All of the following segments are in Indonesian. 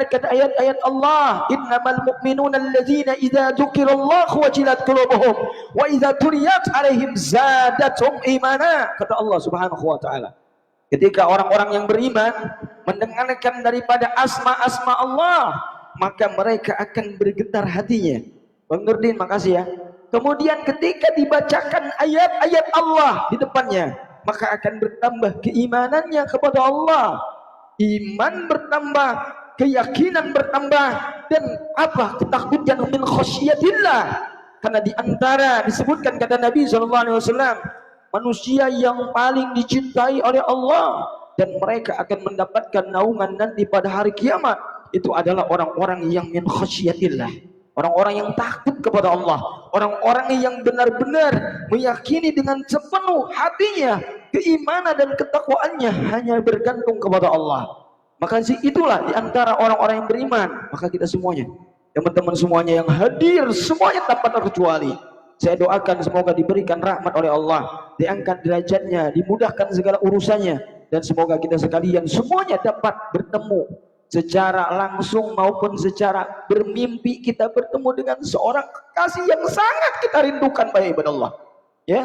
mendengarkan ayat-ayat Allah, innamal mu'minuna alladzina idza dzukirallahu wajilat qulubuhum wa idza tuliyat alaihim zadatum imana, kata Allah Subhanahu wa taala. Ketika orang-orang yang beriman mendengarkan daripada asma-asma Allah, maka mereka akan bergetar hatinya. Bang Nurdin, makasih ya. Kemudian ketika dibacakan ayat-ayat Allah di depannya, maka akan bertambah keimanannya kepada Allah. Iman bertambah, keyakinan bertambah, dan apa? Ketakutan min khasyiatillah. Karena di antara disebutkan kata Nabi SAW, manusia yang paling dicintai oleh Allah dan mereka akan mendapatkan naungan nanti pada hari kiamat, itu adalah orang-orang yang min khasyiatillah, orang-orang yang takut kepada Allah, orang-orang yang benar-benar meyakini dengan sepenuh hatinya keimanan dan ketakwaannya hanya bergantung kepada Allah. Maka itulah di antara orang-orang yang beriman. Maka kita semuanya, teman-teman semuanya yang hadir, semuanya tanpa terkecuali, saya doakan semoga diberikan rahmat oleh Allah, diangkat derajatnya, dimudahkan segala urusannya, dan semoga kita sekalian semuanya dapat bertemu secara langsung maupun secara bermimpi, kita bertemu dengan seorang kekasih yang sangat kita rindukan, baik ibadah Allah. Ya,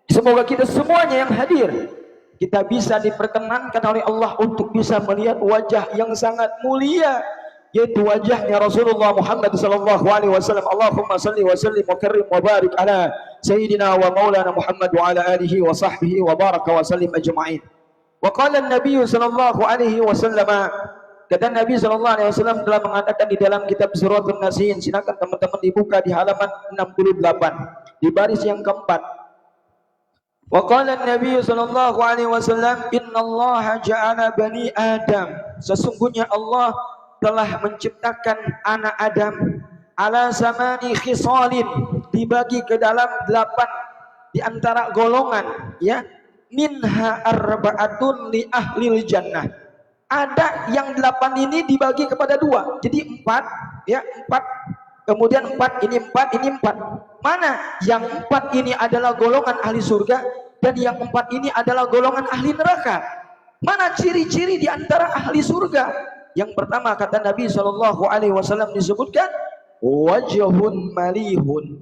semoga kita semuanya yang hadir, kita bisa diperkenankan oleh Allah untuk bisa melihat wajah yang sangat mulia, yaitu wajahnya Rasulullah Muhammad sallallahu alaihi wasallam. Allahumma salli wa sallim wa karrim wa barik ala sayyidina wa maulana Muhammad wa ala alihi wa sahbihi wa baraka wa sallim ajma'in. Wa qala an-nabiy sallallahu alaihi wasallam, kata Nabi sallallahu alaihi wasallam telah mengatakan di dalam kitab Suratul Nasin, silakan teman-teman dibuka di halaman 68 di baris yang keempat. Wa qala an-nabiy sallallahu alaihi wasallam, innallaha ja'ala bani Adam, sesungguhnya Allah telah menciptakan anak Adam ala samani khisalin, dibagi ke dalam 8 di antara golongan, ya, minha arba'atun li ahlil jannah. Ada yang 8 ini dibagi kepada 2, jadi 4, ya, 4, kemudian 4 ini 4 ini 4. Mana yang 4 ini adalah golongan ahli surga dan yang 4 ini adalah golongan ahli neraka? Mana ciri-ciri di antara ahli surga? Yang pertama kata Nabi sallallahu alaihi wasallam disebutkan wajhun malihun.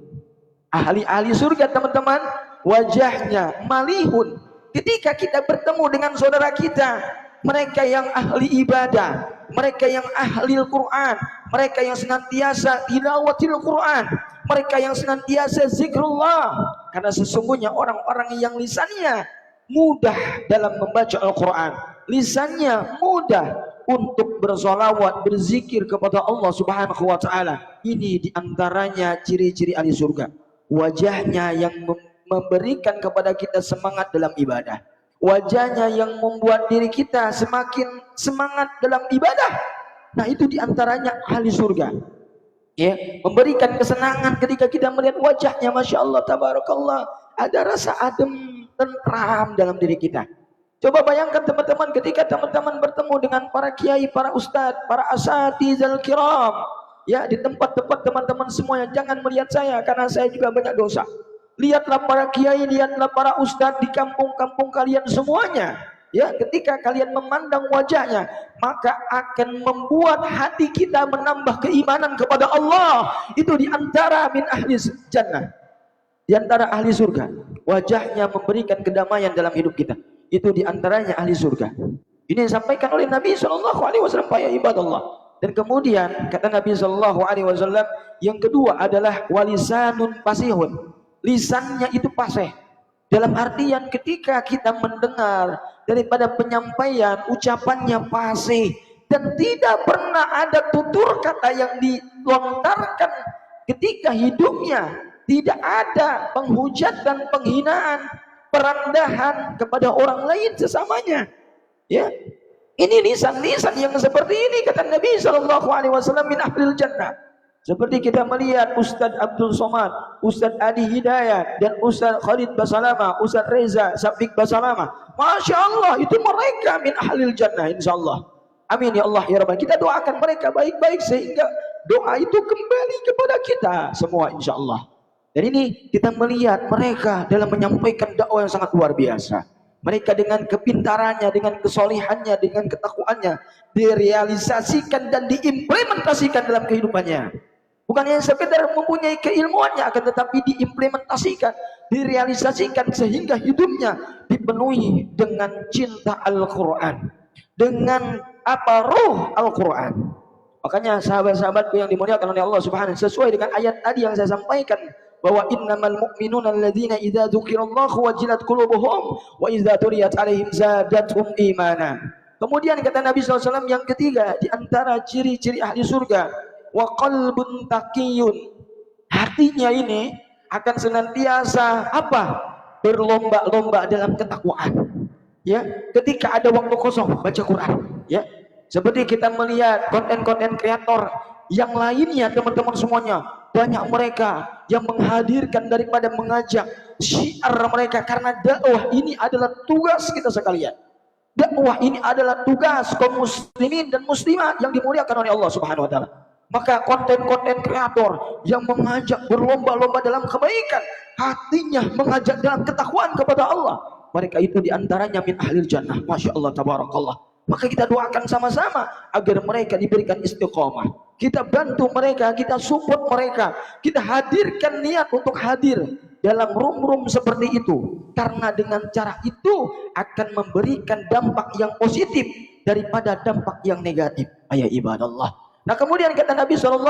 Ahli-ahli surga teman-teman, wajahnya malihun. Ketika kita bertemu dengan saudara kita, mereka yang ahli ibadah, mereka yang ahli Al-Quran, mereka yang senantiasa tilawatil Quran, mereka yang senantiasa zikrullah, karena sesungguhnya orang-orang yang lisannya mudah dalam membaca Al-Quran, lisannya mudah untuk bersolawat, berzikir kepada Allah Subhanahu wa taala. Ini diantaranya ciri-ciri ahli surga. Wajahnya yang memberikan kepada kita semangat dalam ibadah, wajahnya yang membuat diri kita semakin semangat dalam ibadah. Nah, itu diantaranya ahli surga, ya, memberikan kesenangan ketika kita melihat wajahnya. Masya Allah, tabarakallah, ada rasa adem, tentram dalam diri kita. Coba bayangkan teman-teman, ketika teman-teman bertemu dengan para kiai, para ustadz, para asatizal kiram, ya, di tempat-tempat teman-teman semuanya, jangan melihat saya karena saya juga banyak dosa. Lihatlah para kiai, lihatlah para ustadz di kampung-kampung kalian semuanya, ya, ketika kalian memandang wajahnya, maka akan membuat hati kita menambah keimanan kepada Allah. Itu diantara min ahli jannah, diantara ahli surga, wajahnya memberikan kedamaian dalam hidup kita. Itu diantaranya ahli surga. Ini disampaikan oleh Nabi sallallahu alaihi wasallam, ya ibadallah. Dan kemudian kata Nabi sallallahu alaihi wasallam, yang kedua adalah walisanun pasihun. Lisannya itu pasih, dalam artian ketika kita mendengar daripada penyampaian, ucapannya pasih dan tidak pernah ada tutur kata yang dilontarkan ketika hidupnya, tidak ada penghujatan, penghinaan, perendahan kepada orang lain sesamanya, ya. Ini lisan-lisan yang seperti ini kata Nabi sallallahu alaihi wasallam min ahlil jannah. Seperti kita melihat Ustaz Abdul Somad, Ustaz Adi Hidayat, dan Ustaz Khalid Basalama, Ustaz Reza Sabik Basalama, Masya Allah, itu mereka min ahlil jannah insyaallah. Amin ya Allah ya Rabbal. Kita doakan mereka baik-baik sehingga doa itu kembali kepada kita semua insyaallah. Dan ini kita melihat mereka dalam menyampaikan dakwah yang sangat luar biasa. Mereka dengan kepintarannya, dengan kesolehannya, dengan ketakwaannya direalisasikan dan diimplementasikan dalam kehidupannya. Bukan hanya sekedar mempunyai keilmuannya, akan tetapi diimplementasikan, direalisasikan sehingga hidupnya dipenuhi dengan cinta Al-Quran, dengan apa, ruh Al-Quran. Makanya sahabat-sahabatku yang dimuliakan oleh Allah Subhanahu, sesuai dengan ayat tadi yang saya sampaikan, bahwa innamal mu'minuna alladzina idza dzukirallahu wajilat qulubuhum wa idza tuliyat alaihim zadatuhum imana. Kemudian kata Nabi SAW yang ketiga, di antara ciri-ciri ahli surga, wa qalbun taqiyun, hatinya ini akan senantiasa apa, berlomba-lomba dalam ketakwaan. Ya, ketika ada waktu kosong baca Quran. Ya, seperti kita melihat konten-konten kreator yang lainnya, teman-teman semuanya, banyak mereka yang menghadirkan daripada mengajak syiar mereka, karena dakwah ini adalah tugas kita sekalian. Dakwah ini adalah tugas kaum muslimin dan muslimat yang dimuliakan oleh Allah Subhanahu wa taala. Maka konten-konten kreator yang mengajak berlomba-lomba dalam kebaikan, hatinya mengajak dalam ketakwaan kepada Allah, mereka itu diantaranya min ahlil jannah. Masya Allah, tabarakallah. Maka kita doakan sama-sama agar mereka diberikan istiqomah. Kita bantu mereka, kita support mereka, kita hadirkan niat untuk hadir dalam room-room seperti itu, karena dengan cara itu akan memberikan dampak yang positif daripada dampak yang negatif. Ayat ibadallah. Nah, kemudian kata Nabi SAW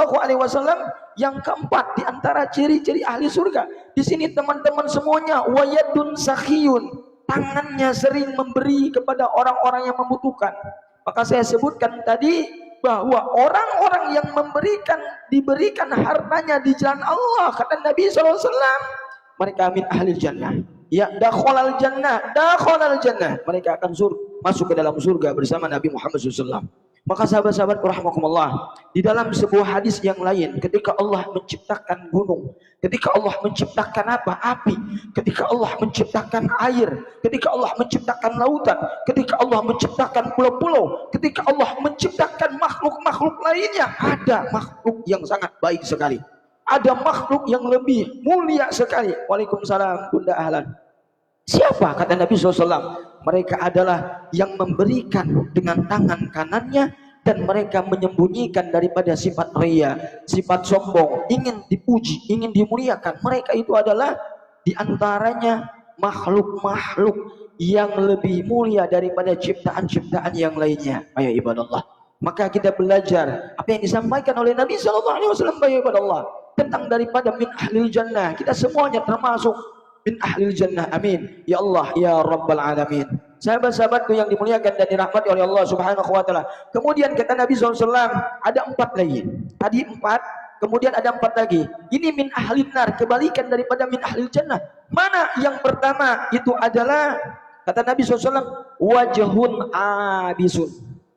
yang keempat di antara ciri-ciri ahli surga, di sini teman-teman semuanya, wayadun sakhiyun, tangannya sering memberi kepada orang-orang yang membutuhkan. Maka saya sebutkan tadi bahwa orang-orang yang diberikan hartanya di jalan Allah, kata Nabi SAW, mereka min ahli jannah. Ya, dakhalal jannah, mereka akan masuk ke dalam surga bersama Nabi Muhammad SAW. Maka sahabat-sahabat rahimakumullah, di dalam sebuah hadis yang lain, ketika Allah menciptakan gunung, ketika Allah menciptakan apa? Api, ketika Allah menciptakan air, ketika Allah menciptakan lautan, ketika Allah menciptakan pulau-pulau, ketika Allah menciptakan makhluk-makhluk lainnya, ada makhluk yang sangat baik sekali, ada makhluk yang lebih mulia sekali. Waalaikumsalam Bunda Ahlan. Siapa? Kata Nabi SAW, mereka adalah yang memberikan dengan tangan kanannya, dan mereka menyembunyikan daripada sifat riya, sifat sombong, ingin dipuji, ingin dimuliakan. Mereka itu adalah diantaranya makhluk-makhluk yang lebih mulia daripada ciptaan-ciptaan yang lainnya. Ayat ibadallah. Maka kita belajar apa yang disampaikan oleh Nabi SAW, ayat ibadallah, tentang daripada min ahlil jannah. Kita semuanya termasuk min ahlil jannah, amin ya Allah ya rabbal alamin. Sahabat-sahabatku yang dimuliakan dan dirahmati oleh Allah Subhanahu wa taala. Kemudian kata Nabi SAW ada 4 lagi. Tadi 4, kemudian ada 4 lagi. Ini min ahlin nar, kebalikan daripada min ahlil jannah. Mana yang pertama? Itu adalah kata Nabi SAW, wajhun abisun,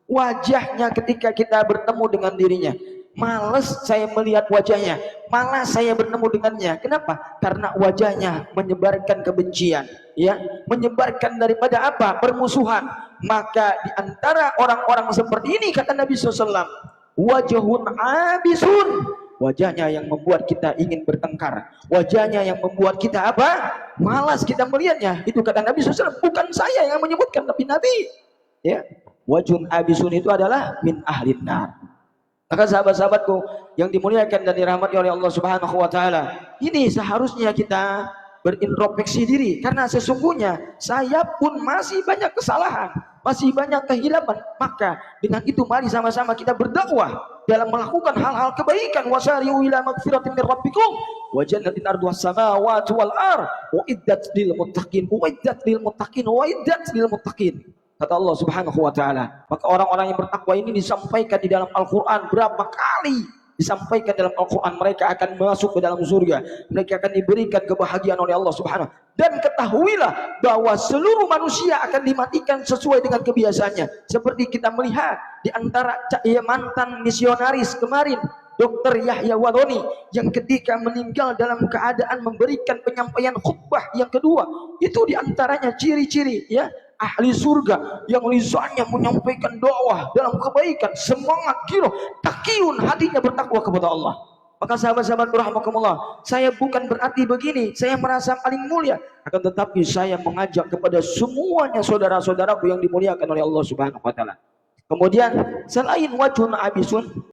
wajahnya ketika kita bertemu dengan dirinya, malas saya melihat wajahnya, malas saya bertemu dengannya. Kenapa? Karena wajahnya menyebarkan kebencian, ya, menyebarkan daripada apa? Permusuhan. Maka di antara orang-orang seperti ini, kata Nabi SAW, wajhun abisun, wajahnya yang membuat kita ingin bertengkar, wajahnya yang membuat kita apa? Malas kita melihatnya. Itu kata Nabi SAW, bukan saya yang menyebutkan, tapi Nabi. Ya, wajhun abisun itu adalah min ahlin nar. Maka sahabat-sahabatku yang dimuliakan dan dirahmati oleh Allah Subhanahu wa taala, ini seharusnya kita berintrospeksi diri, karena sesungguhnya saya pun masih banyak kesalahan, masih banyak kehilapan. Maka dengan itu mari sama-sama kita berdakwah dalam melakukan hal-hal kebaikan. Wasari'u ila magfiratin min rabbikum wa jannatin arduhas samawati wal ardh uiddat lil muttaqin, uiddat lil muttaqin, uiddat lil muttaqin. Kata Allah Subhanahu wa taala. Maka orang-orang yang bertakwa ini disampaikan di dalam Al-Qur'an berapa kali? Disampaikan dalam Al-Qur'an, mereka akan masuk ke dalam surga, mereka akan diberikan kebahagiaan oleh Allah Subhanahu. Dan ketahuilah bahwa seluruh manusia akan dimatikan sesuai dengan kebiasaannya. Seperti kita melihat di antara mantan misionaris kemarin, Dr. Yahya Wadoni, yang ketika meninggal dalam keadaan memberikan penyampaian khutbah yang kedua, itu diantaranya ciri-ciri, ya, ahli surga yang lisannya menyampaikan dakwah dalam kebaikan, semangat, giroh, takiun, hatinya bertakwa kepada Allah. Maka sahabat-sahabatku rahimakumullah, saya bukan berarti begini, saya merasa paling mulia, akan tetapi saya mengajak kepada semuanya saudara-saudaraku yang dimuliakan oleh Allah Subhanahu wa taala. Kemudian selain wajhun abisun,